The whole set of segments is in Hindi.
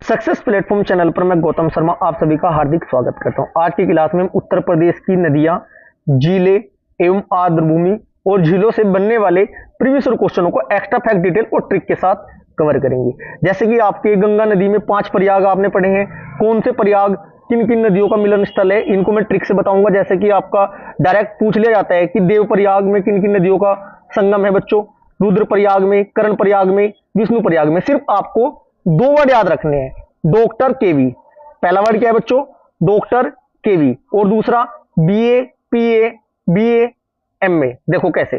सक्सेस प्लेटफॉर्म चैनल पर मैं गौतम शर्मा आप सभी का हार्दिक स्वागत करता हूं। आज की क्लास में हम उत्तर प्रदेश की नदियां, झीलें एवं आर्द्रभूमि और झीलों से बनने वाले प्रीवियस क्वेश्चनों को एक्स्ट्रा फैक्ट, डिटेल और ट्रिक के साथ कवर करेंगे। जैसे कि आपके गंगा नदी में 5 प्रयाग आपने पढ़े हैं। कौन से प्रयाग किन किन नदियों का मिलन स्थल है, इनको मैं ट्रिक से बताऊंगा। जैसे कि आपका डायरेक्ट पूछ लिया जाता है कि देव प्रयाग में किन किन नदियों का संगम है बच्चों, रुद्र प्रयाग में, कर्ण प्रयाग में, विष्णु प्रयाग में। सिर्फ आपको 2 वर्ड याद रखने हैं, डॉक्टर केवी। पहला वर्ड क्या है बच्चों? डॉक्टर केवी। और दूसरा बीए, पीए, बीए, एमए। देखो कैसे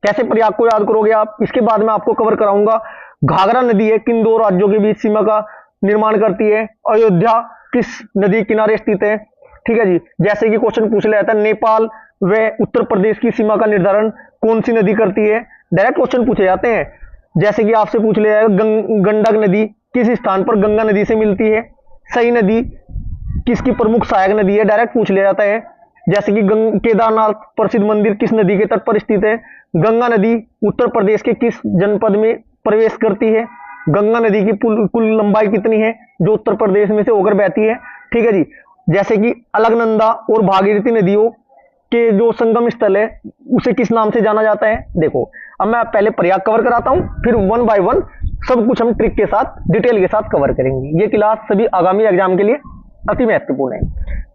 कैसे प्रयाग को याद करोगे आप। इसके बाद मैं आपको कवर कराऊंगा घाघरा नदी है किन 2 राज्यों के बीच सीमा का निर्माण करती है, अयोध्या किस नदी किनारे स्थित है। ठीक है जी। जैसे कि क्वेश्चन पूछ लिया जाता है नेपाल व उत्तर प्रदेश की सीमा का निर्धारण कौन सी नदी करती है। डायरेक्ट क्वेश्चन पूछे जाते हैं। जैसे कि आपसे पूछ लिया जाएगा गंडक नदी किस स्थान पर गंगा नदी से मिलती है, सई नदी किसकी प्रमुख सहायक नदी है, डायरेक्ट पूछ लिया जाता है। जैसे कि केदारनाथ प्रसिद्ध मंदिर किस नदी के तट पर स्थित है, गंगा नदी उत्तर प्रदेश के किस जनपद में प्रवेश करती है, गंगा नदी की कुल लंबाई कितनी है जो उत्तर प्रदेश में से होकर बहती है। ठीक है जी। जैसे कि अलकनंदा और भागीरथी नदियों के जो संगम स्थल है उसे किस नाम से जाना जाता है। देखो अब मैं पहले प्रयाग कवर कराता हूं, फिर 1 बाय 1 सब कुछ हम ट्रिक के साथ, डिटेल के साथ कवर करेंगे। ये क्लास सभी आगामी एग्जाम के लिए अति महत्वपूर्ण है।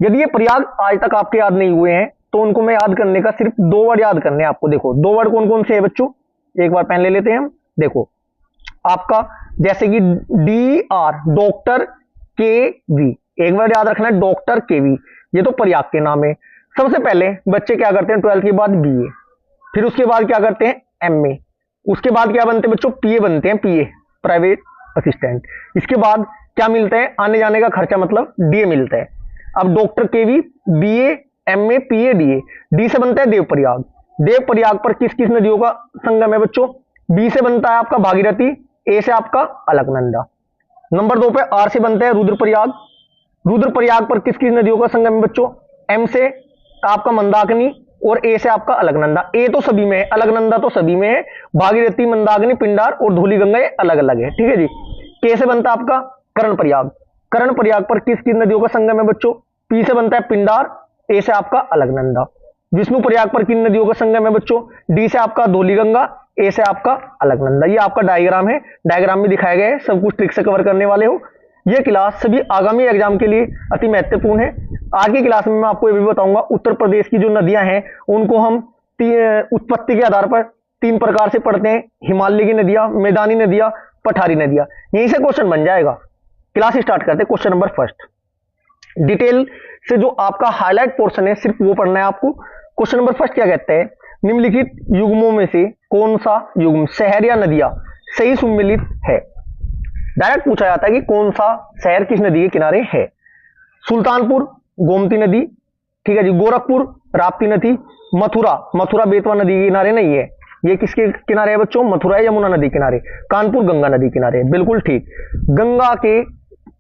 यदि ये प्रयाग आज तक आपके याद नहीं हुए हैं तो उनको मैं याद करने का सिर्फ 2 वर्ड याद करने हैं आपको। देखो 2 वर्ड कौन कौन से है बच्चों, एक बार पेन ले लेते हैं हम। देखो आपका जैसे कि DR डॉक्टर केवी, एक बार याद रखना है डॉक्टर केवी। ये तो प्रयाग के नाम है। सबसे पहले बच्चे क्या करते हैं 12th के बाद BA, फिर उसके बाद क्या करते हैं MA, उसके बाद क्या बनते हैं बच्चों PA बनते हैं, PA प्राइवेट असिस्टेंट। इसके बाद क्या मिलता है, आने जाने का खर्चा मतलब DA मिलता है। अब डॉक्टर केवी, BA, MA, PA, DA। D से बनता है देवप्रयाग। देवप्रयाग पर किस किस नदियों का संगम है बच्चों? B से बनता है आपका भागीरथी, A से आपका अलकनंदा। नंबर 2 पे R से बनता है रुद्रप्रयाग। रुद्रप्रयाग पर किस किस नदियों का संगम है बच्चों? M से आपका मंदाकिनी और A से आपका अलकनंदा। A तो सभी में है, अलकनंदा तो सभी में है, भागीरथी, मंदाकिनी, पिंडार और धौलीगंगा ये अलग अलग है। ठीक है जी। K से बनता है आपका कर्ण प्रयाग। कर्ण प्रयाग पर किस किस नदियों का संगम है बच्चों? P से बनता है पिंडार, A से आपका अलकनंदा। विष्णु प्रयाग पर किन नदियों का संगम है बच्चों? D से आपका धौलीगंगा, A से आपका अलकनंदा। ये आपका डायग्राम है, डायग्राम में दिखाया गया है, सब कुछ ट्रिक से कवर करने वाले हो। यह क्लास सभी आगामी एग्जाम के लिए अति महत्वपूर्ण है। आज की क्लास में मैं आपको ये भी बताऊंगा उत्तर प्रदेश की जो नदियां हैं उनको हम उत्पत्ति के आधार पर 3 प्रकार से पढ़ते हैं, हिमालय की नदियां, मैदानी नदियां, पठारी नदियां। यहीं से क्वेश्चन बन जाएगा। क्लास स्टार्ट करते हैं। क्वेश्चन नंबर फर्स्ट, डिटेल से जो आपका हाईलाइट पोर्शन है सिर्फ वो पढ़ना है आपको। क्वेश्चन नंबर फर्स्ट क्या कहते हैं, निम्नलिखित युग्मों में से कौन सा युग्म शहर या नदियां सही सम्मिलित है। डायरेक्ट पूछा जाता है कि कौन सा शहर किस नदी के किनारे है। सुल्तानपुर गोमती नदी, ठीक है जी। गोरखपुर राप्ती नदी। मथुरा बेतवा नदी के किनारे नहीं है, ये किसके किनारे है बच्चों? मथुरा यमुना नदी किनारे। कानपुर गंगा नदी किनारे, बिल्कुल ठीक। गंगा के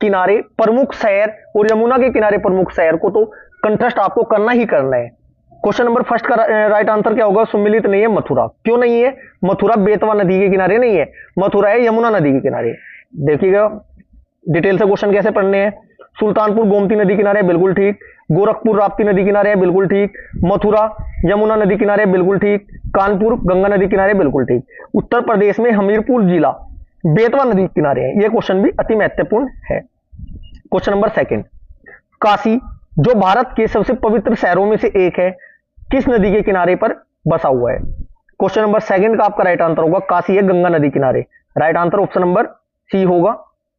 किनारे प्रमुख शहर और यमुना के किनारे प्रमुख शहर को तो कंट्रास्ट आपको करना ही करना है। क्वेश्चन नंबर फर्स्ट का राइट आंसर क्या होगा? सम्मिलित नहीं है मथुरा। क्यों नहीं है? मथुरा बेतवा नदी के किनारे नहीं है, मथुरा है यमुना नदी के किनारे। देखिएगा डिटेल से क्वेश्चन कैसे पढ़ने हैं। सुल्तानपुर गोमती नदी किनारे, बिल्कुल ठीक। गोरखपुर राप्ती नदी किनारे है, बिल्कुल ठीक। मथुरा यमुना नदी किनारे, बिल्कुल ठीक। कानपुर गंगा नदी किनारे, बिल्कुल ठीक। उत्तर प्रदेश में हमीरपुर जिला बेतवा नदी किनारे है। यह क्वेश्चन भी अति महत्वपूर्ण है। क्वेश्चन नंबर सेकंड, काशी जो भारत के सबसे पवित्र शहरों में से एक है किस नदी के किनारे पर बसा हुआ है। क्वेश्चन नंबर सेकंड का आपका राइट आंसर होगा काशी है गंगा नदी किनारे। Right answer option number C होगा।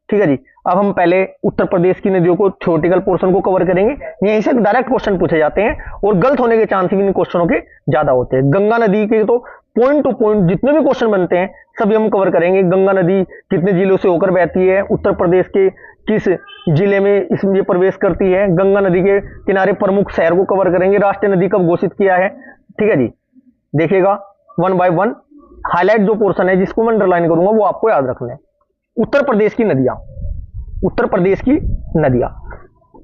ठीक है जी। अब हम पहले उत्तर प्रदेश की नदियों को थ्योरेटिकल पोर्शन को कवर करेंगे। यहीं से डायरेक्ट क्वेश्चन पूछे जाते हैं और गलत होने के चांस भी इन क्वेश्चनों के ज्यादा होते हैं। गंगा नदी के तो पॉइंट टू पॉइंट जितने भी क्वेश्चन बनते हैं सभी हम कवर करेंगे। गंगा नदी कितने जिलों से होकर बहती है, उत्तर प्रदेश के किस जिले में इसमें प्रवेश करती है, गंगा नदी के किनारे प्रमुख शहर को कवर करेंगे, राष्ट्रीय नदी कब घोषित किया है। ठीक है जी। देखिएगा 1 बाय 1 हाईलाइट जो पोर्शन है जिसको मैं अंडरलाइन करूंगा वो आपको याद रखना है। उत्तर प्रदेश की नदियां, उत्तर प्रदेश की नदियां।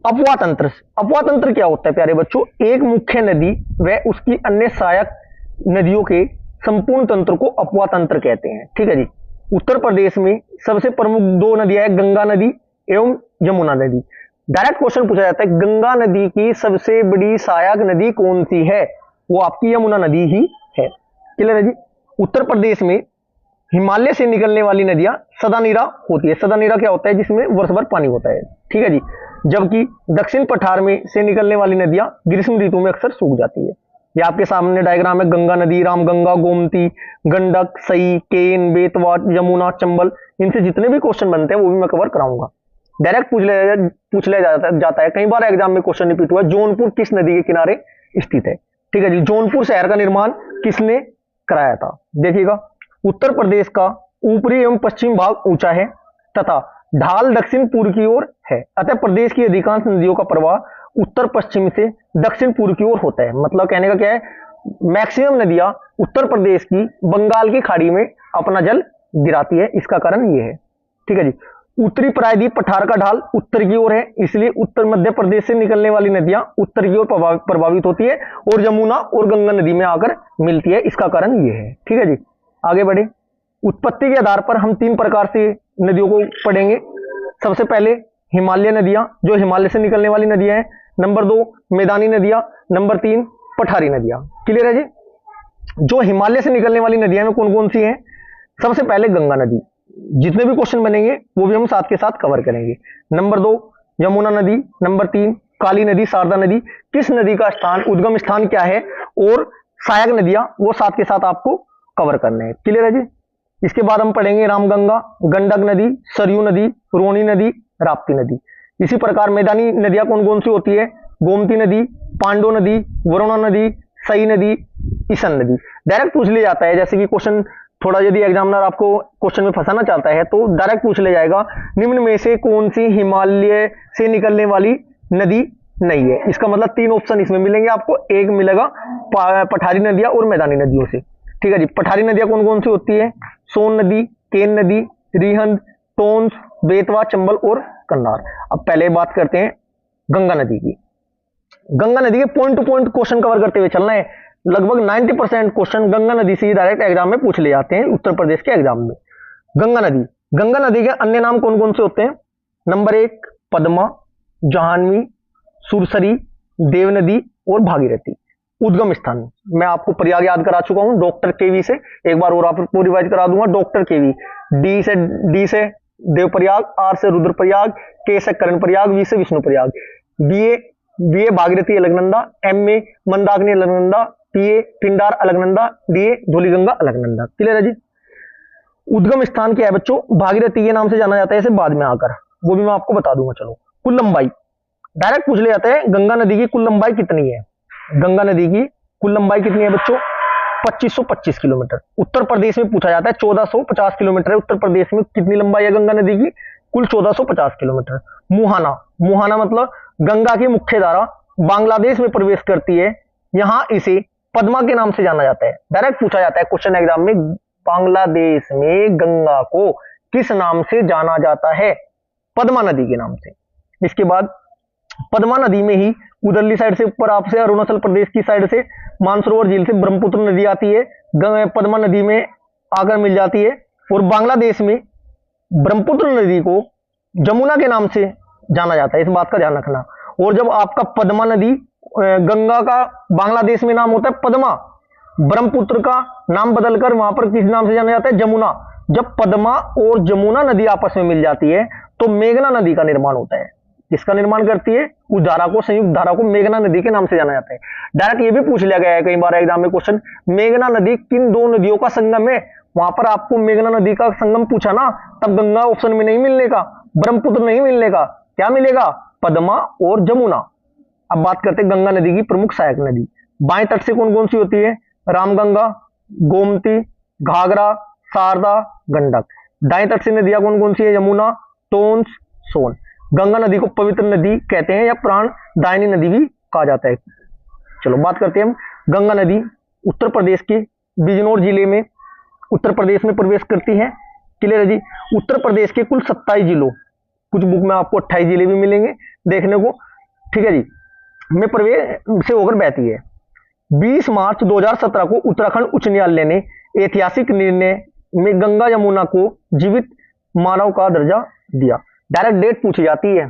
अपवा तंत्र क्या होता है प्यारे बच्चों? एक मुख्य नदी व उसकी अन्य सहायक नदियों के संपूर्ण तंत्र को अपवा तंत्र कहते हैं। ठीक है जी। उत्तर प्रदेश में सबसे प्रमुख 2 नदियां हैं, गंगा नदी एवं यमुना नदी। डायरेक्ट क्वेश्चन पूछा जाता है गंगा नदी की सबसे बड़ी सहायक नदी कौन सी है, वो आपकी यमुना नदी ही है। क्लियर है जी। उत्तर प्रदेश में हिमालय से निकलने वाली नदियां सदानीरा होती है। सदानीरा क्या होता है, जिसमें वर्ष भर पानी होता है, ठीक है जी। जबकि दक्षिण पठार में से निकलने वाली नदियां ग्रीष्म ऋतु में अक्सर सूख जाती है। ये आपके सामने डायग्राम है, गंगा नदी, रामगंगा, गोमती, गंडक, सई, केन, बेतवा, यमुना, चंबल, इनसे जितने भी क्वेश्चन बनते हैं वो भी मैं कवर कराऊंगा। डायरेक्ट पूछ लिया जाता है, कई बार एग्जाम में क्वेश्चन रिपीट हुआ, जौनपुर किस नदी के किनारे स्थित है। ठीक है जी। जौनपुर शहर का निर्माण किसने कराया था, देखिएगा। उत्तर प्रदेश का ऊपरी एवं पश्चिम भाग ऊंचा है तथा ढाल दक्षिण पूर्व की ओर है, अतः प्रदेश की अधिकांश नदियों का प्रवाह उत्तर पश्चिम से दक्षिण पूर्व की ओर होता है। मतलब कहने का क्या है, मैक्सिमम नदियां उत्तर प्रदेश की बंगाल की खाड़ी में अपना जल गिराती है, इसका कारण ये है। ठीक है जी। उत्तरी प्रायद्वीप पठार का ढाल उत्तर की ओर है, इसलिए उत्तर मध्य प्रदेश से निकलने वाली नदियां उत्तर की ओर प्रभावित होती है और यमुना और गंगा नदी में आकर मिलती है, इसका कारण ये है। ठीक है जी। आगे बढ़े। उत्पत्ति के आधार पर हम 3 प्रकार से नदियों को पढ़ेंगे। सबसे पहले हिमालय नदियां, जो हिमालय से निकलने वाली नदियां हैं। नंबर 2 मैदानी नदियां। नंबर 3 पठारी नदियां। क्लियर है जी। जो हिमालय से निकलने वाली नदियां में कौन कौन सी हैं, सबसे पहले गंगा नदी। जितने भी क्वेश्चन बनेंगे वो भी हम साथ के साथ कवर करेंगे। नंबर 2 यमुना नदी। नंबर 3 काली नदी, शारदा नदी। किस नदी का स्थान, उद्गम स्थान क्या है, और सहायक नदियां, वो साथ के साथ आपको कवर करने हैं। क्लियर है जी। इसके बाद हम पढ़ेंगे रामगंगा, गंडक नदी, सरयू नदी, रोनी नदी, राप्ती नदी। इसी प्रकार मैदानी नदियां कौन कौन सी होती है, गोमती नदी, पांडो नदी, वरुणा नदी, सई नदी, ईशन नदी। डायरेक्ट पूछ लिया जाता है, जैसे कि क्वेश्चन थोड़ा यदि एग्जामिनर आपको क्वेश्चन में फंसाना चाहता है तो डायरेक्ट पूछ लिया जाएगा, निम्न में से कौन सी हिमालय से निकलने वाली नदी नहीं है। इसका मतलब 3 ऑप्शन इसमें मिलेंगे आपको, एक मिलेगा पठारी नदियां और मैदानी नदियों से। ठीक है जी। पठारी नदियां कौन कौन सी होती है, सोन नदी, केन नदी, रिहंद, टोंस, बेतवा, चंबल और कन्नार। अब पहले बात करते हैं गंगा नदी की। गंगा नदी के point two point question cover करते हुए चलना है। लगभग 90% क्वेश्चन गंगा नदी से डायरेक्ट एग्जाम में पूछ ले जाते हैं, उत्तर प्रदेश के एग्जाम में। गंगा नदी, गंगा नदी के अन्य नाम कौन कौन से होते हैं। नंबर 1 पद्मा, जाह्नवी, सुरसरी, देव नदी और भागीरथी। उद्गम स्थान मैं आपको प्रयाग याद करा चुका हूं डॉक्टर केवी से, एक बार और आपको रिवाइज करा दूंगा। डॉक्टर केवी, डी से देवप्रयाग, आर से रुद्रप्रयाग, के से कर्णप्रयाग, वी से Vishnuprayag, B A Bhagirathi Alaknanda, M A Mandakini Alaknanda, P A Pindar Alaknanda, D A Dhauliganga Alaknanda. Clear है जी। उद्गम स्थान क्या है बच्चों, भागीरथी के नाम से जाना जाता है, इसे बाद में आकर वो भी मैं आपको बता दूंगा। चलो, कुल लंबाई डायरेक्ट पूछ ले जाता है, गंगा नदी की कुल लंबाई कितनी है। गंगा नदी की कुल लंबाई कितनी है बच्चों, 2525 किलोमीटर। उत्तर प्रदेश में पूछा जाता है 1450 किलोमीटर है। उत्तर प्रदेश में कितनी लंबाई है गंगा नदी की, कुल 1450 किलोमीटर। मुहाना, मुहाना मतलब गंगा की मुख्य धारा बांग्लादेश में प्रवेश करती है, यहां इसे पद्मा के नाम से जाना जाता है। डायरेक्ट पूछा जाता है क्वेश्चन एग्जाम में, बांग्लादेश में गंगा को किस नाम से जाना जाता है, पद्मा नदी के नाम से। इसके बाद पद्मा नदी में ही उधरली साइड से ऊपर आपसे अरुणाचल प्रदेश की साइड से मानसरोवर झील से ब्रह्मपुत्र नदी आती है, पद्मा नदी में आकर मिल जाती है। और बांग्लादेश में ब्रह्मपुत्र नदी को जमुना के नाम से जाना जाता है, इस बात का ध्यान रखना। और जब आपका पद्मा नदी, गंगा का बांग्लादेश में नाम होता है पद्मा, ब्रह्मपुत्र का नाम बदलकर वहां पर किस नाम से जाना जाता है, जमुना। जब पद्मा और जमुना नदी आपस में मिल जाती है तो मेघना नदी का निर्माण होता है। किसका निर्माण करती है, उस धारा को, संयुक्त धारा को मेघना नदी के नाम से जाना जाता है। डायरेक्ट ये भी पूछ लिया गया है कई बार एग्जाम में क्वेश्चन, मेघना नदी किन 2 नदियों का संगम है। वहां पर आपको मेघना नदी का संगम पूछा ना, तब गंगा ऑप्शन में नहीं मिलने का, ब्रह्मपुत्र नहीं मिलने का, क्या मिलेगा, पद्मा और जमुना। अब बात करते हैं गंगा नदी की प्रमुख सहायक नदी। बाएं तट से कौन कौन सी होती है, रामगंगा, गोमती, घाघरा, शारदा, गंडक। दाएं तट से नदियां कौन कौन सी है, यमुना, टोंस, सोन। गंगा नदी को पवित्र नदी कहते हैं या प्राण दायिनी नदी भी कहा जाता है। चलो बात करते हैं हम, गंगा नदी उत्तर प्रदेश के बिजनौर जिले में उत्तर प्रदेश में प्रवेश करती है। क्लियर है जी। उत्तर प्रदेश के कुल 27 जिलों, कुछ बुक में आपको 28 जिले भी मिलेंगे देखने को, ठीक है जी, में प्रवेश से होकर बहती है। 20 मार्च 2017 को उत्तराखंड उच्च न्यायालय ने ऐतिहासिक निर्णय में गंगा यमुना को जीवित मानव का दर्जा दिया। डायरेक्ट डेट पूछी जाती है।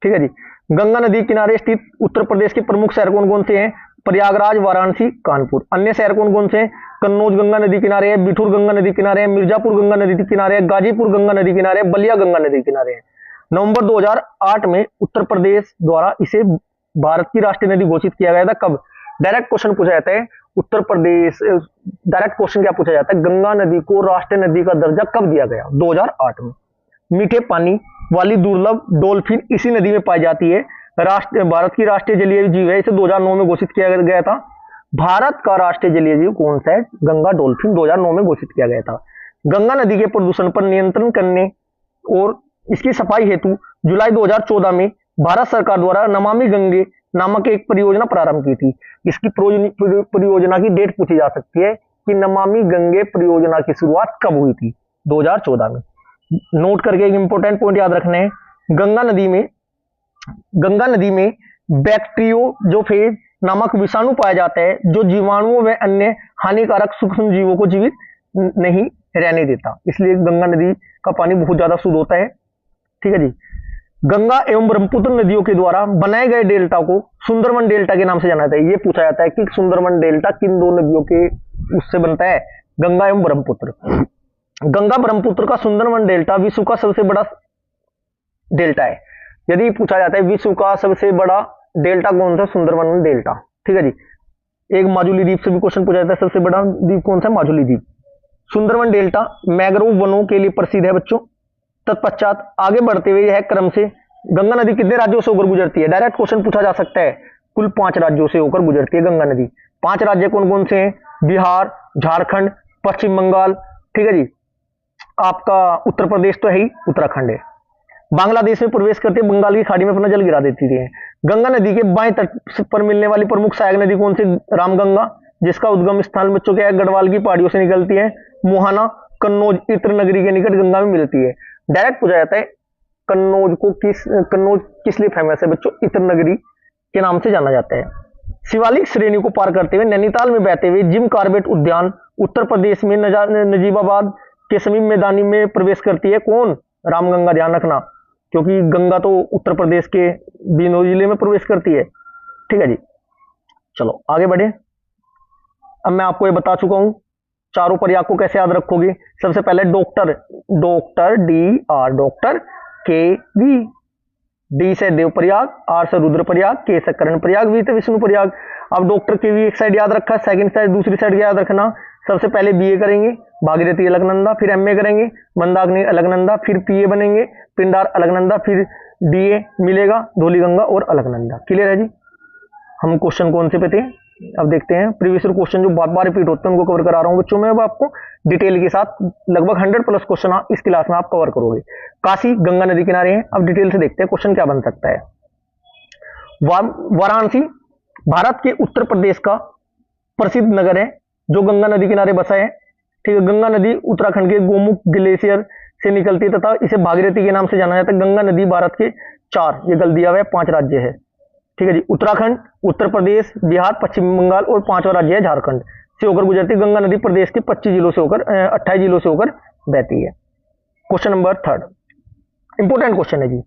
ठीक है जी। गंगा नदी किनारे स्थित उत्तर प्रदेश के प्रमुख शहर कौन कौन से हैं? प्रयागराज, वाराणसी, कानपुर। अन्य शहर कौन कौन से हैं? कन्नौज गंगा नदी किनारे है, बिठूर गंगा नदी किनारे है, मिर्जापुर गंगा नदी किनारे है, गाजीपुर गंगा नदी किनारे है, बलिया गंगा नदी किनारे है। नवंबर 2008 में उत्तर प्रदेश द्वारा इसे भारत की राष्ट्रीय नदी घोषित किया गया था। कब? डायरेक्ट क्वेश्चन पूछा जाता है उत्तर प्रदेश, डायरेक्ट क्वेश्चन क्या पूछा जाता है, गंगा नदी को राष्ट्रीय नदी का दर्जा कब दिया गया? 2008 में। मीठे पानी वाली दुर्लभ डॉल्फिन इसी नदी में पाई जाती है। भारत की राष्ट्रीय जलीय जीव है, इसे 2009 में घोषित किया गया था। भारत का राष्ट्रीय जलीय जीव कौन सा है? गंगा डॉल्फिन 2009 में घोषित किया गया था। गंगा नदी के प्रदूषण पर नियंत्रण करने और इसकी सफाई हेतु जुलाई 2014 में भारत सरकार द्वारा नमामि गंगे नामक एक परियोजना प्रारंभ की थी। इसकी परियोजना की डेट पूछी जा सकती है कि नमामि गंगे परियोजना की शुरुआत कब हुई थी? 2014 में। नोट करके एक इंपॉर्टेंट पॉइंट याद रखना है, गंगा नदी में बैक्टीरियोफेज नामक विषाणु पाया जाता है जो जीवाणुओं व अन्य हानिकारक सूक्ष्म जीवों को जीवित नहीं रहने देता, इसलिए गंगा नदी का पानी बहुत ज्यादा शुद्ध होता है। ठीक है जी। गंगा एवं ब्रह्मपुत्र नदियों के द्वारा बनाए गए डेल्टा को सुंदरवन डेल्टा के नाम से जाना जाता है। यह पूछा जाता है कि सुंदरवन डेल्टा किन दो नदियों के उससे बनता है? गंगा एवं ब्रह्मपुत्र। गंगा ब्रह्मपुत्र का सुंदरवन डेल्टा विश्व का सबसे बड़ा डेल्टा है। यदि पूछा जाता है विश्व का सबसे बड़ा डेल्टा कौन सा? सुंदरवन डेल्टा। ठीक है जी। एक माजुली द्वीप से भी क्वेश्चन पूछा जाता है, सबसे बड़ा द्वीप कौन सा? माजुली द्वीप। सुंदरवन डेल्टा मैंग्रोव वनों के लिए प्रसिद्ध है बच्चों। तत्पश्चात आगे बढ़ते हुए यह क्रम से गंगा नदी कितने राज्यों से होकर गुजरती है? डायरेक्ट क्वेश्चन पूछा जा सकता है। कुल 5 राज्यों से होकर गुजरती है गंगा नदी। 5 राज्य कौन कौन से हैं? बिहार, झारखंड, पश्चिम बंगाल, ठीक है जी, आपका उत्तर प्रदेश तो है ही, उत्तराखंड है। बांग्लादेश में प्रवेश करते बंगाल की खाड़ी में अपना जल गिरा देती है। गंगा नदी के बाएं तट पर मिलने वाली प्रमुख सहायक नदी कौन सी? रामगंगा, जिसका उद्गम स्थान बच्चों के गढ़वाल की पहाड़ियों से निकलती है। मोहाना कन्नौज इत्र नगरी के निकट गंगा में मिलती है। डायरेक्ट पूछा जाता है कन्नौज किस लिए फेमस है बच्चों? इत्र नगरी के नाम से जाना जाता है। शिवालिक श्रेणी को पार करते हुए नैनीताल में बहते हुए जिम कार्बेट उद्यान उत्तर प्रदेश में नजीबाबाद के समीप मैदानी में प्रवेश करती है। कौन? रामगंगा। ध्यान रखना, क्योंकि गंगा तो उत्तर प्रदेश के बीनों जिले में प्रवेश करती है। ठीक है जी। चलो आगे बढ़े। अब मैं आपको ये बता चुका हूं चारों प्रयाग को कैसे याद रखोगे। सबसे पहले doctor DR, doctor KV, D से देव प्रयाग, R से रुद्र प्रयाग, K से कर्ण प्रयाग, V से विष्णु प्रयाग। अब डॉक्टर KV एक साइड याद रखा, सेकंड साइड दूसरी साइड याद रखना। सबसे पहले BA करेंगे, भागीरथी अलकनंदा, फिर MA करेंगे, मंदाकिनी अलकनंदा, फिर PA बनेंगे, पिंडार अलकनंदा, फिर DA मिलेगा, धौलीगंगा और अलकनंदा। क्लियर है जी। हम क्वेश्चन कौन से पे थे अब देखते हैं। प्रीवियस क्वेश्चन जो बार बार रिपीट होते हैं उनको कवर करा रहा हूं बच्चों में। अब आपको डिटेल के साथ लगभग 100+ क्वेश्चन इस क्लास में आप कवर करोगे। काशी गंगा नदी किनारे हैं। अब डिटेल से देखते हैं क्वेश्चन क्या बन सकता है। वाराणसी भारत के उत्तर प्रदेश का प्रसिद्ध नगर है जो गंगा नदी किनारे बसा है। ठीक है। गंगा नदी उत्तराखंड के गोमुख ग्लेशियर से निकलती है तथा इसे भागीरथी के नाम से जाना जाता है। गंगा नदी भारत के 4, ये गल दिया हुआ है, 5 राज्य है। ठीक है जी। उत्तराखंड, उत्तर प्रदेश, बिहार, पश्चिम बंगाल और 5वां राज्य है झारखंड से होकर गुजरती। गंगा नदी प्रदेश के 25 जिलों से होकर 28 जिलों से होकर बहती है। क्वेश्चन नंबर 3 इंपोर्टेंट क्वेश्चन है जी।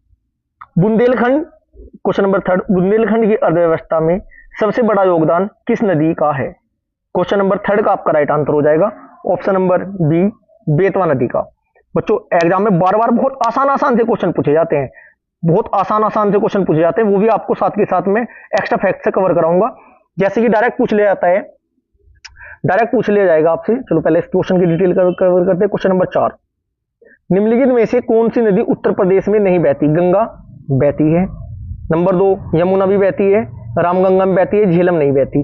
बुंदेलखंड, क्वेश्चन नंबर 3, बुंदेलखंड की अर्थव्यवस्था में सबसे बड़ा योगदान किस नदी का है? क्वेश्चन नंबर 3 का आपका राइट आंसर हो जाएगा ऑप्शन नंबर बी, बेतवा नदी का। बच्चों एग्जाम में बार बार बहुत आसान से क्वेश्चन पूछे जाते हैं, बहुत आसान से क्वेश्चन पूछे जाते हैं, वो भी आपको साथ के साथ में एक्स्ट्रा फैक्ट से कवर कराऊंगा। जैसे कि डायरेक्ट पूछ लिया जाता है, डायरेक्ट पूछ लिया जाएगा आपसे। चलो पहले इस क्वेश्चन की डिटेल कवर करते हैं। क्वेश्चन नंबर 4, निम्नलिखित में से कौन सी नदी उत्तर प्रदेश में नहीं बहती? गंगा बहती है। नंबर 2, यमुना भी बहती है, रामगंगा में बहती है, झेलम नहीं बहती,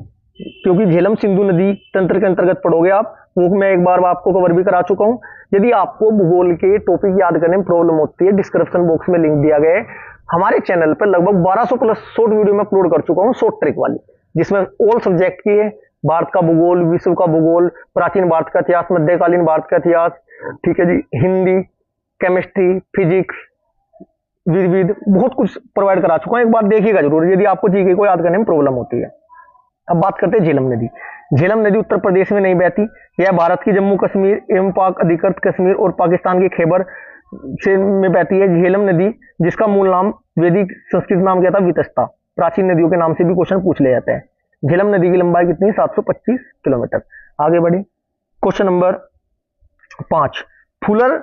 क्योंकि झेलम सिंधु नदी तंत्र के अंतर्गत पढ़ोगे आप, वो मैं एक बार आपको कवर भी करा चुका हूं। यदि आपको भूगोल के टॉपिक याद करने में प्रॉब्लम होती है, डिस्क्रिप्शन बॉक्स में लिंक दिया गया है। हमारे चैनल पर लगभग 1200+ शॉर्ट वीडियो में अपलोड कर चुका हूं, शॉर्ट ट्रिक वाली, जिसमें ऑल सब्जेक्ट की है। भारत का भूगोल, विश्व का भूगोल, प्राचीन भारत का इतिहास, मध्यकालीन भारत का इतिहास, ठीक है जी, हिंदी, केमिस्ट्री, फिजिक्स, विविध बहुत कुछ प्रोवाइड करा चुका हूं। एक बार देखिएगा जरूर यदि आपको जीके को याद करने में प्रॉब्लम होती है। अब बात करते हैं झेलम नदी। झेलम नदी उत्तर प्रदेश में नहीं बहती। यह भारत की जम्मू कश्मीर एवं पाक अधिकृत कश्मीर और पाकिस्तान के खैबर से में बहती है। झेलम नदी जिसका मूल नाम वैदिक संस्कृत नाम क्या था, वितस्ता, प्राचीन नदियों के नाम से भी क्वेश्चन पूछ ले जाते हैं। झेलम नदी की लंबाई कितनी है, 725 किलोमीटर। आगे बढ़े, क्वेश्चन नंबर 5, फुलर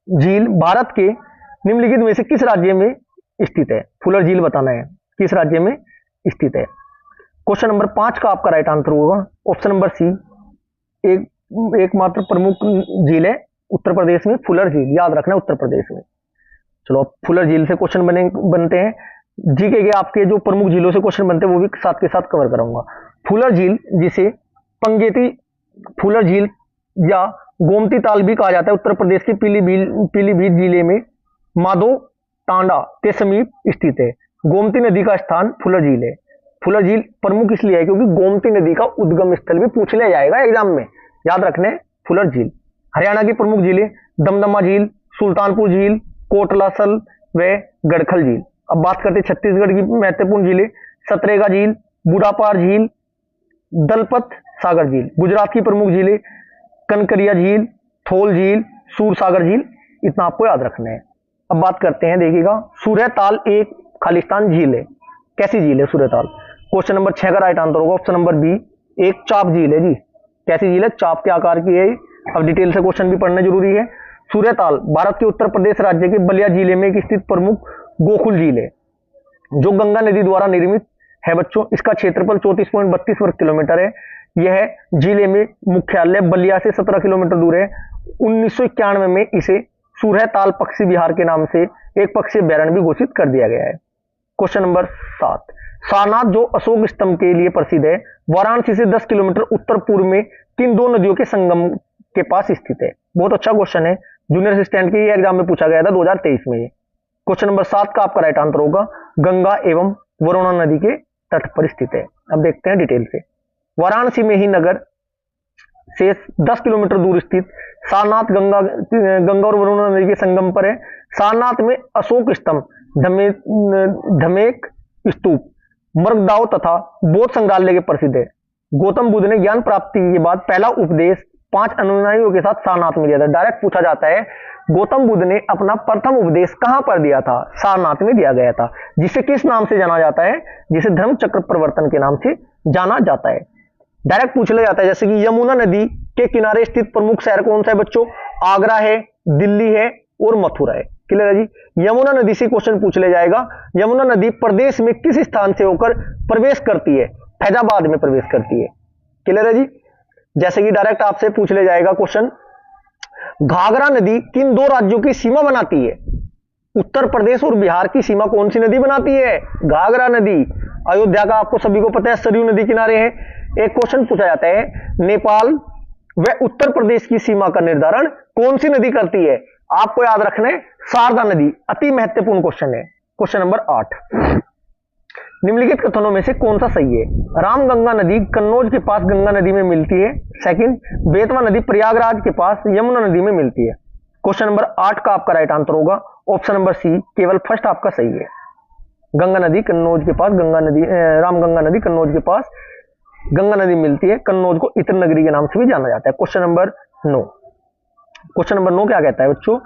झील भारत के निम्नलिखित में से किस राज्य में स्थित है। फुलर झील बताना है किस राज्य में स्थित है। क्वेश्चन नंबर 5 का आपका राइट आंसर होगा ऑप्शन नंबर सी, एकमात्र प्रमुख झील है उत्तर प्रदेश में, फुलर झील, याद रखना उत्तर प्रदेश में। चलो फुलर झील से क्वेश्चन बनते हैं। जीके के आपके जो प्रमुख झीलों से क्वेश्चन बनते हैं वो भी साथ के साथ कवर कराऊंगा। फुलर झील जिसे पंगेती फुलर झील या गोमती ताल भी कहा जाता है, उत्तर प्रदेश के पीलीभीत जिले में माधो टांडा के समीप स्थित है। गोमती नदी का स्थान फुलर झील है। फुलर झील प्रमुख इसलिए है क्योंकि गोमती नदी का उद्गम स्थल भी पूछ लिया जाएगा एग्जाम में, याद रखने फुलर झील। हरियाणा की प्रमुख झीलें दमदमा झील, सुल्तानपुर झील, कोटलासल व गड़खल झील। अब बात करते छत्तीसगढ़ की महत्वपूर्ण झीलें, सतरेगा झील, बुढ़ापार झील, दलपत सागर झील। गुजरात की प्रमुख झीलें कनकरिया झील, थोल झील, सूरसागर झील। इतना आपको याद रखना है। अब बात करते हैं, देखिएगा सूर्यताल एक खालिस्तान झील है। कैसी झील है सूर्यताल। क्वेश्चन नंबर 6 का राइट आंसर होगा ऑप्शन नंबर बी, एक चाप झील है जी। कैसी झील है, चाप के आकार की है। अब डिटेल से क्वेश्चन भी पढ़ना जरूरी है। सूर्यताल भारत के उत्तर प्रदेश राज्य के बलिया जिले में स्थित प्रमुख गोकुल झील है जो गंगा नदी द्वारा निर्मित है बच्चों। इसका क्षेत्रफल 34.32 वर्ग किलोमीटर है। यह जिले में मुख्यालय बलिया से 17 किलोमीटर दूर है। 1991 में इसे सूर्यताल पक्षी विहार के नाम से एक पक्षी अभ्यारण्य भी घोषित कर दिया गया है। क्वेश्चन नंबर 7, सारनाथ जो अशोक स्तंभ के लिए प्रसिद्ध है, वाराणसी से 10 किलोमीटर उत्तर पूर्व में किन दो नदियों के संगम के पास स्थित है। बहुत अच्छा क्वेश्चन है, जूनियर असिस्टेंट के एग्जाम में पूछा गया था 2023 में। क्वेश्चन नंबर 7 का आपका राइट आंसर होगा गंगा एवं वरुणा नदी के तट पर स्थित है। अब देखते हैं डिटेल से। वाराणसी में ही नगर से 10 किलोमीटर दूर स्थित सारनाथ गंगा और वरुणा नदी के संगम पर है। सारनाथ में अशोक स्तंभ, धमेक स्तूप, मर्गदाव तथा बौद्ध संग्रहालय के प्रसिद्ध है। गौतम बुद्ध ने ज्ञान प्राप्ति के बाद पहला उपदेश 5 अनुयायियों के साथ सारनाथ में दिया था। डायरेक्ट पूछा जाता है गौतम बुद्ध ने अपना प्रथम उपदेश कहां पर दिया था, सारनाथ में दिया गया था, जिसे किस नाम से जाना जाता है, जिसे धर्म चक्र प्रवर्तन के नाम से जाना जाता है। डायरेक्ट पूछ लिया जाता है जैसे कि यमुना नदी के किनारे स्थित प्रमुख शहर कौन सा है बच्चों, आगरा है, दिल्ली है और मथुरा है। क्लियर है जी। यमुना नदी से क्वेश्चन पूछ ले जाएगा, यमुना नदी प्रदेश में किस स्थान से होकर प्रवेश करती है, फैजाबाद में प्रवेश करती है। क्लियर है जी। जैसे कि डायरेक्ट आपसे पूछ ले जाएगा क्वेश्चन, घाघरा नदी किन दो राज्यों की सीमा बनाती है। उत्तर प्रदेश और बिहार की सीमा कौन सी नदी बनाती है, घाघरा नदी। अयोध्या का आपको सभी को पता है सरयू नदी किनारे है। एक क्वेश्चन पूछा जाता है, नेपाल व उत्तर प्रदेश की सीमा का निर्धारण कौन सी नदी करती है। आपको याद रखना है शारदा नदी। अति महत्वपूर्ण क्वेश्चन है। क्वेश्चन नंबर 8, निम्नलिखित कथनों में से कौन सा सही है। रामगंगा नदी कन्नौज के पास गंगा नदी में मिलती है। सेकंड, बेतवा नदी प्रयागराज के पास यमुना नदी में मिलती है। क्वेश्चन नंबर 8 का आपका राइट आंसर होगा ऑप्शन नंबर सी, केवल फर्स्ट आपका सही है। गंगा नदी कन्नौज के पास, रामगंगा नदी कन्नौज के पास गंगा नदी मिलती है। कन्नौज को इत्र नगरी के नाम से भी जाना जाता है। क्वेश्चन नंबर 9, क्वेश्चन नंबर 9 क्या कहता है बच्चों,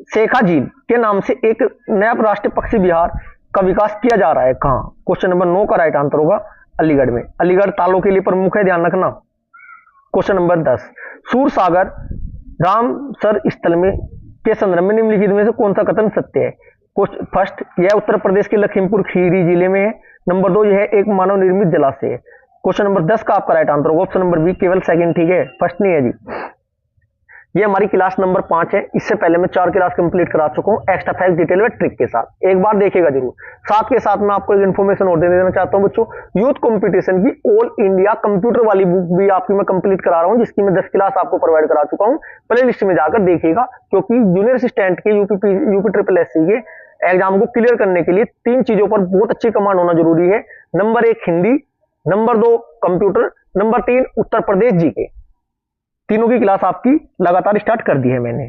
शेखा झील के नाम से एक नया राष्ट्रीय पक्षी विहार का विकास किया जा रहा है कहां। क्वेश्चन नंबर 9 का राइट आंसर होगा अलीगढ़ में। अलीगढ़ तालों के लिए प्रमुख है, ध्यान रखना। क्वेश्चन नंबर 10, सूरसागर रामसर स्थल में के संदर्भ में निम्नलिखित में से कौन सा कथन सत्य है। फर्स्ट, यह उत्तर प्रदेश के लखीमपुर खीरी जिले में है। नंबर 2, यह एक मानव निर्मित जलाशय है। क्वेश्चन नंबर 10 का आपका राइट आंसर होगा ऑप्शन नंबर बी, केवल सेकंड ठीक है, फर्स्ट नहीं है जी। ये हमारी क्लास नंबर 5 है। इससे पहले मैं 4 क्लास कंप्लीट करा चुका हूं एक्स्ट्रा फैक्ट डिटेल में ट्रिक के साथ। एक बार देखिएगा जरूर। साथ के साथ मैं आपको एक इन्फॉर्मेशन और दे देना चाहता हूं बच्चों, यूथ कंपटीशन की ऑल इंडिया कंप्यूटर वाली बुक भी आपकी मैं कंप्लीट करा रहा हूं, जिसकी मैं 10 क्लास आपको प्रोवाइड करा चुका हूं। प्ले लिस्ट में जाकर देखिएगा, क्योंकि जूनियर असिस्टेंट के यूपी ट्रिपल एससी के एग्जाम को क्लियर करने के लिए 3 चीजों पर बहुत अच्छी कमांड होना जरूरी है। Number 1 Hindi, number 2 computer, number 3 Uttar Pradesh GK. तीनों की क्लास आपकी लगातार स्टार्ट कर दी है मैंने।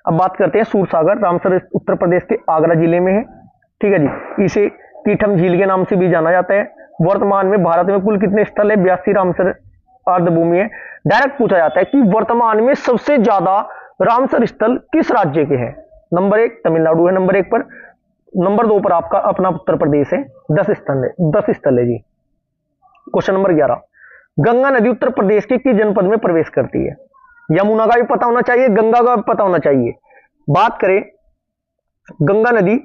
अब बात करते हैं सूरसागर, रामसर उत्तर प्रदेश के आगरा जिले में है। ठीक है जी। इसे तीठम झील के नाम से भी जाना जाता है। वर्तमान में भारत में कुल कितने स्थल है? 82 रामसर आर्द्रभूमि है। डायरेक्ट पूछा जाता है कि वर्तमान में सबसे ज्यादा रामसर स्थल किस राज्य के हैं? नंबर 1 तमिलनाडु है नंबर 1 पर, नंबर 2 पर आपका अपना उत्तर प्रदेश है, 10 स्थल है जी। क्वेश्चन नंबर 11, गंगा नदी उत्तर प्रदेश के किस जनपद में प्रवेश करती है? यमुना का भी पता होना चाहिए, गंगा का भी पता होना चाहिए। बात करें गंगा नदी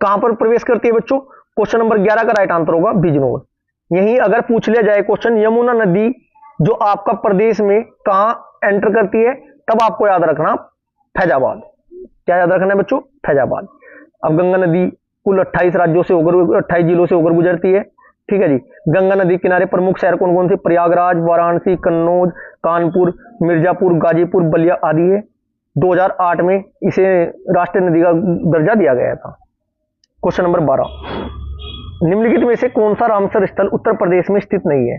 कहां पर प्रवेश करती है बच्चों? क्वेश्चन नंबर 11 का राइट आंसर होगा बिजनौर। यही अगर पूछ लिया जाए क्वेश्चन यमुना नदी जो आपका प्रदेश में कहां एंटर करती है, तब आपको याद रखना फैजाबाद। क्या याद रखना है बच्चों? फैजाबाद। अब गंगा नदी कुल 28 राज्यों से होकर 28 जिलों से होकर गुजरती है, ठीक है जी। गंगा नदी किनारे प्रमुख शहर कौन कौन से? प्रयागराज, वाराणसी, कन्नौज, कानपुर, मिर्जापुर, गाजीपुर, बलिया आदि है। 2008 में इसे राष्ट्रीय नदी का दर्जा दिया गया था। क्वेश्चन नंबर 12, निम्नलिखित में से कौन सा रामसर स्थल उत्तर प्रदेश में स्थित नहीं है?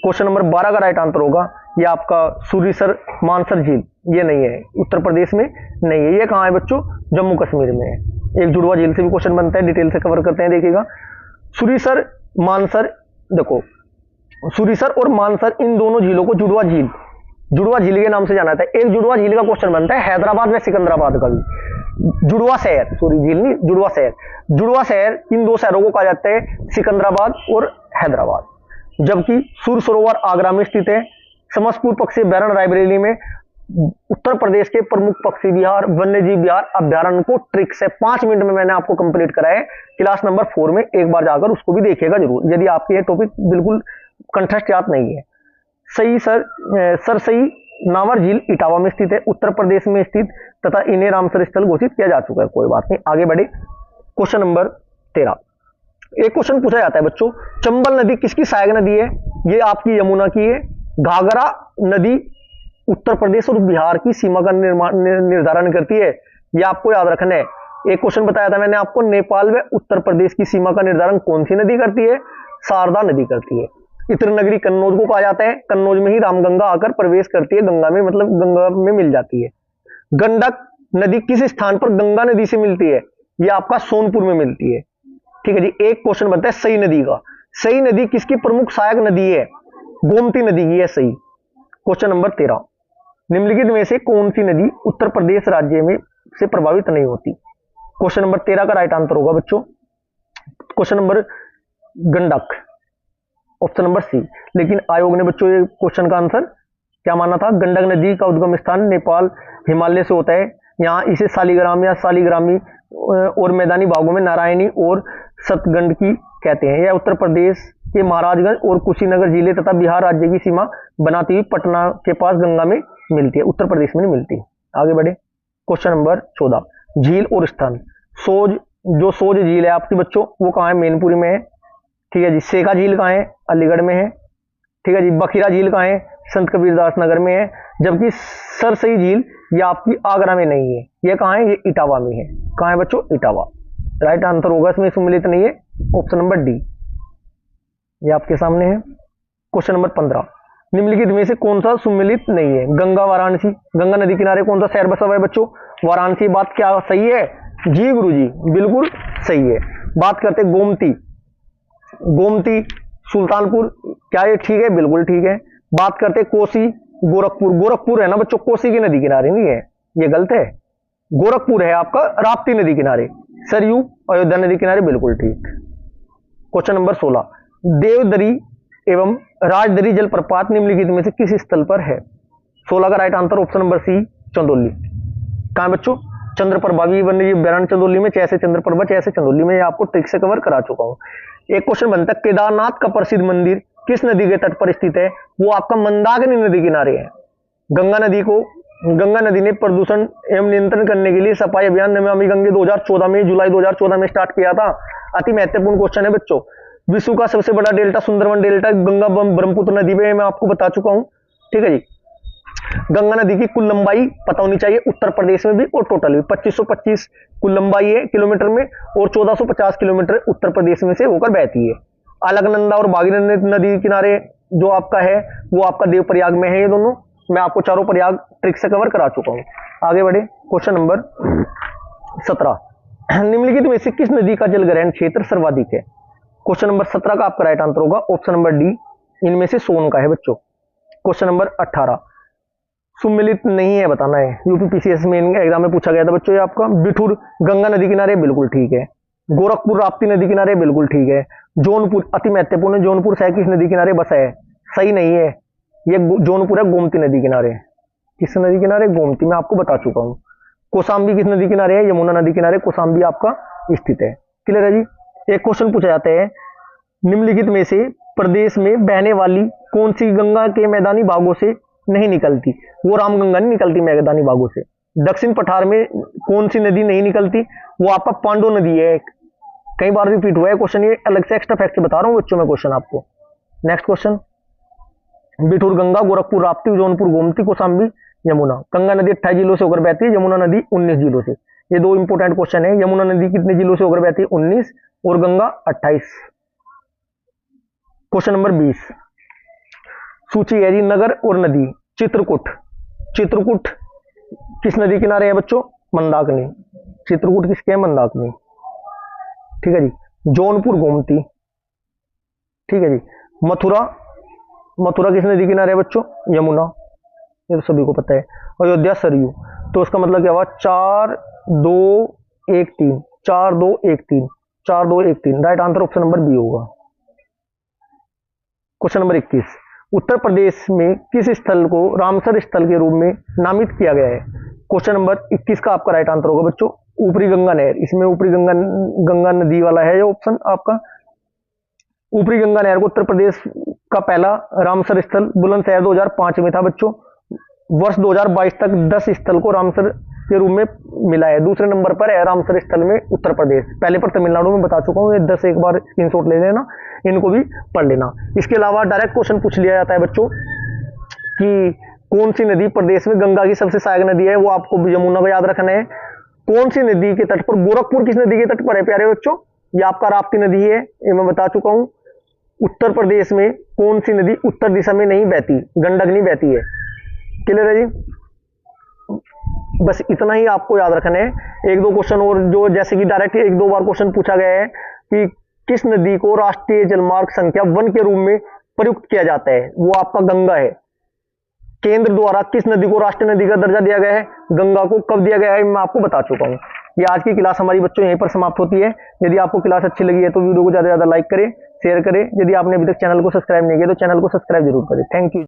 क्वेश्चन नंबर 12 का राइट आंसर होगा ये आपका सूरीसर मानसर झील, ये नहीं है, उत्तर प्रदेश में नहीं है। ये कहाँ है बच्चों? जम्मू कश्मीर में है। एक जुड़वा झील से भी क्वेश्चन बनता है, डिटेल से कवर करते हैं, देखिएगा। सूरीसर मानसर, देखो सूरीसर और मानसर इन दोनों झीलों को जुड़वा झील के नाम से जाना था। एक जुड़वा झील का क्वेश्चन बनता है हैदराबाद में सिकंदराबाद का भी। जुड़वा शहर, सॉरी झील नहीं, जुड़वा शहर इन दो शहरों को कहा जाता है सिकंदराबाद और हैदराबाद। जबकि सूर सरोवर आगरा में स्थित है। समस्तपुर पक्षी अभ्यारण्य रायबरेली में। उत्तर प्रदेश के प्रमुख पक्षी विहार वन्यजीव विहार अभ्यारण्य को ट्रिक से 5 मिनट में मैंने आपको कंप्लीट कराया है क्लास नंबर 4 में, एक बार जाकर उसको भी देखिएगा जरूर यदि आपके ये टॉपिक बिल्कुल कंठस्थ याद नहीं है। सही सरसई नावर झील इटावा में स्थित है, उत्तर प्रदेश में स्थित, तथा इन्हें रामसर स्थल घोषित किया जा चुका है। कोई बात नहीं, आगे बढ़े। क्वेश्चन नंबर 13, एक क्वेश्चन पूछा जाता है बच्चों, चंबल नदी किसकी सहायक नदी है? ये आपकी यमुना की है। घाघरा नदी उत्तर प्रदेश और बिहार की सीमा का निर्धारण करती है, ये आपको याद रखना है। एक क्वेश्चन बताया था मैंने आपको, नेपाल व उत्तर प्रदेश की सीमा का निर्धारण कौन सी नदी करती है? शारदा नदी करती है। इत्र नगरी कन्नौज को कहा जाता है, कन्नौज में ही रामगंगा आकर प्रवेश करती है, गंगा में, मतलब गंगा में मिल जाती है। गंडक नदी किस स्थान पर गंगा नदी से मिलती है? ये आपका सोनपुर में मिलती है, ठीक है जी। एक क्वेश्चन बनता है सई नदी का। सई नदी किसकी प्रमुख सहायक नदी है? गोमती नदी की है सई। क्वेश्चन नंबर 13, निम्नलिखित में से कौन सी नदी उत्तर प्रदेश राज्य में से प्रभावित नहीं होती? क्वेश्चन नंबर 13 का राइट आंसर होगा बच्चों question number Gandak, option number C. लेकिन आयोग ने बच्चों ये क्वेश्चन का आंसर क्या माना था? गंडक नदी का उद्गम स्थान नेपाल हिमालय से होता है। यहाँ इसे शालिग्राम या शालिग्रामी और मैदानी भागों में नारायणी और सतगंडकी कहते हैं। यह उत्तर प्रदेश के महाराजगंज और कुशीनगर जिले तथा बिहार राज्य की सीमा बनाती हुई पटना के पास गंगा में मिलती है, उत्तर प्रदेश में नहीं मिलती। आगे बढ़े। क्वेश्चन नंबर 14, झील और स्थान। सोज झील है आपकी बच्चों, वो कहाँ है? मैनपुरी में है, ठीक है जी। सेगा झील कहाँ है? अलीगढ़ में है, ठीक है जी। बखीरा झील कहाँ है? संत कबीरदास नगर में है। जबकि सरसई झील ये आपकी आगरा में नहीं है, ये कहाँ है? ये इटावा में है। कहाँ है बच्चों? इटावा। राइट आंसर होगा इसमें सम्मिलित नहीं है, ऑप्शन नंबर डी, ये आपके सामने है। क्वेश्चन नंबर 15, निम्नलिखित में से कौन सा सम्मिलित नहीं है? गंगा वाराणसी, गंगा नदी किनारे कौन सा शहर बसा हुआ है बच्चों? वाराणसी। बात क्या सही है? जी गुरुजी, बिल्कुल सही है। बात करते गोमती सुल्तानपुर, क्या ये ठीक है? बिल्कुल ठीक है। बात करते कोसी गोरखपुर है ना बच्चों, कोसी की नदी किनारे नहीं है, ये गलत है। गोरखपुर है आपका राप्ती नदी किनारे। सरयू अयोध्या नदी किनारे, बिल्कुल ठीक। क्वेश्चन नंबर 16, देवदरी एवं राजदरी जलप्रपात निम्नलिखित में से किस स्थल पर है? 16 का right answer option number C, Chandauli. कहां बच्चों? चंद्रप्रभा वन्यजीव अभ्यारण्य चंदौली में, जैसे चंद्रप्रभा जैसे चंदौली में, आपको ट्रिक से कवर करा चुका हूं। एक क्वेश्चन बनता है, केदारनाथ का प्रसिद्ध मंदिर किस नदी के तट पर स्थित है? वो आपका मंदाकिनी नदी किनारे है। गंगा नदी ने प्रदूषण एवं नियंत्रण करने के लिए सफाई अभियान नमामि गंगे 2014 में, जुलाई 2014 में स्टार्ट किया था। अति महत्वपूर्ण क्वेश्चन है बच्चों। विश्व का सबसे बड़ा डेल्टा सुंदरवन डेल्टा गंगा ब्रह्मपुत्र नदी में, मैं आपको बता चुका हूं, ठीक है जी। गंगा नदी की कुल लंबाई पता होनी चाहिए, उत्तर प्रदेश में भी और टोटल भी 2525 कुल लंबाई है किलोमीटर में, और 1450 किलोमीटर उत्तर प्रदेश में से होकर बहती है। अलकनंदा और भागीरथी नदी किनारे जो आपका है वो आपका देवप्रयाग में है। ये दोनों मैं आपको चारों प्रयाग ट्रिक से कवर करा चुका हूं। आगे बढ़े। क्वेश्चन नंबर 17, निम्नलिखित में से किस नदी का जलग्रहण क्षेत्र सर्वाधिक है? क्वेश्चन नंबर 17 का आपका राइट आंसर होगा ऑप्शन नंबर डी, इनमें से सोन का है बच्चों। क्वेश्चन नंबर 18 सुमिलित नहीं है बताना है, यूपीपीसीएस में एग्जाम में पूछा गया था बच्चों ये आपका। बिठूर गंगा नदी किनारे बिल्कुल ठीक है, गोरखपुर राप्ती नदी किनारे बिल्कुल ठीक है, जौनपुर अति महत्वपूर्ण, जौनपुर शहर किस नदी किनारे बसा है, सही नहीं है, ये जौनपुर है गोमती नदी किनारे। किस नदी किनारे? गोमती, मैं आपको बता चुका हूं। कौशाम्बी किस नदी किनारे है? यमुना नदी किनारे कौशाम्बी आपका स्थित है। क्लियर है जी। एक क्वेश्चन पूछा जाता है, निम्नलिखित में से प्रदेश में बहने वाली कौन सी गंगा के मैदानी भागों से नहीं निकलती? वो रामगंगा नहीं निकलती मैदानी भागों से। दक्षिण पठार में कौन सी नदी नहीं निकलती? वो आपका पांडो नदी है। कई बार रिपीट हुआ है क्वेश्चन, ये अलग से एक्स्ट्रा फैक्ट बता रहा हूं बच्चों में क्वेश्चन आपको। Next question, Bithoor Ganga, Gorakhpur Rapti, Jaunpur Gomti, Kaushambi Yamuna. गंगा नदी 28 जिलों से होकर बहती है, यमुना नदी 19 जिलों से। ये दो इंपोर्टेंट क्वेश्चन है। यमुना नदी कितने जिलों से होकर बहती है? 19, और गंगा 28। क्वेश्चन नंबर 20 सूची है जी नगर और नदी। चित्रकूट, चित्रकूट किस नदी किनारे है बच्चों? मंदाकिनी। चित्रकूट किसके है? मंदाकिनी। ठीक है जी। जौनपुर गोमती, ठीक है जी। मथुरा, मथुरा किस नदी किनारे है बच्चों? यमुना, ये तो सभी को पता है। अयोध्या सरयू। तो उसका मतलब क्या हुआ? 4 2 1 3, 4 2 1 3, 4 2 1 3। Right answer option number B होगा। क्वेश्चन नंबर 21 उत्तर प्रदेश में किस स्थल को रामसर स्थल के रूप में नामित किया गया है? क्वेश्चन नंबर 21 का आपका राइट आंसर होगा बच्चों ऊपरी गंगा नहर। इसमें ऊपरी गंगा नदी वाला है ये ऑप्शन आपका। ऊपरी गंगा नहर को उत्तर प्रदेश का पहला रामसर स्थल बुलंदशहर 2005 में था बच्चों। वर्ष 2022 तक 10 स्थल को रामसर के रूप में मिला है। दूसरे नंबर पर है रामसर स्थल में उत्तर प्रदेश। पहले पर तमिलनाडु में बता चुका हूं, ये 10 एक बार स्क्रीनशॉट ले लेना, इनको भी पढ़ लेना। इसके अलावा डायरेक्ट क्वेश्चन पूछ लिया जाता है बच्चों कि कौन सी नदी प्रदेश में गंगा की सबसे सहायक नदी है? वो आपको यमुना को याद रखना है। कौन सी नदी के तट पर? गोरखपुर किस नदी के तट पर है प्यारे बच्चों? ये आपका राप्ती नदी है, ये मैं बता चुका हूं। उत्तर प्रदेश में कौन सी नदी उत्तर दिशा में नहीं बहती? गंडक नहीं बहती है। क्लियर है जी। बस इतना ही आपको याद रखना है। एक दो क्वेश्चन और जो जैसे कि डायरेक्ट एक दो बार क्वेश्चन पूछा गया है कि किस नदी को राष्ट्रीय जलमार्ग संख्या 1 के रूप में प्रयुक्त किया जाता है? वो आपका गंगा है। केंद्र द्वारा किस नदी को राष्ट्रीय नदी का दर्जा दिया गया है? गंगा को। कब दिया गया है मैं आपको बता चुका हूं। ये आज की क्लास हमारी बच्चों यहीं पर समाप्त होती है। यदि आपको क्लास अच्छी लगी है तो वीडियो को ज्यादा से ज्यादा लाइक करें, शेयर करें। यदि आपने अभी तक चैनल को सब्सक्राइब नहीं किया तो चैनल को सब्सक्राइब जरूर करें। Thank you.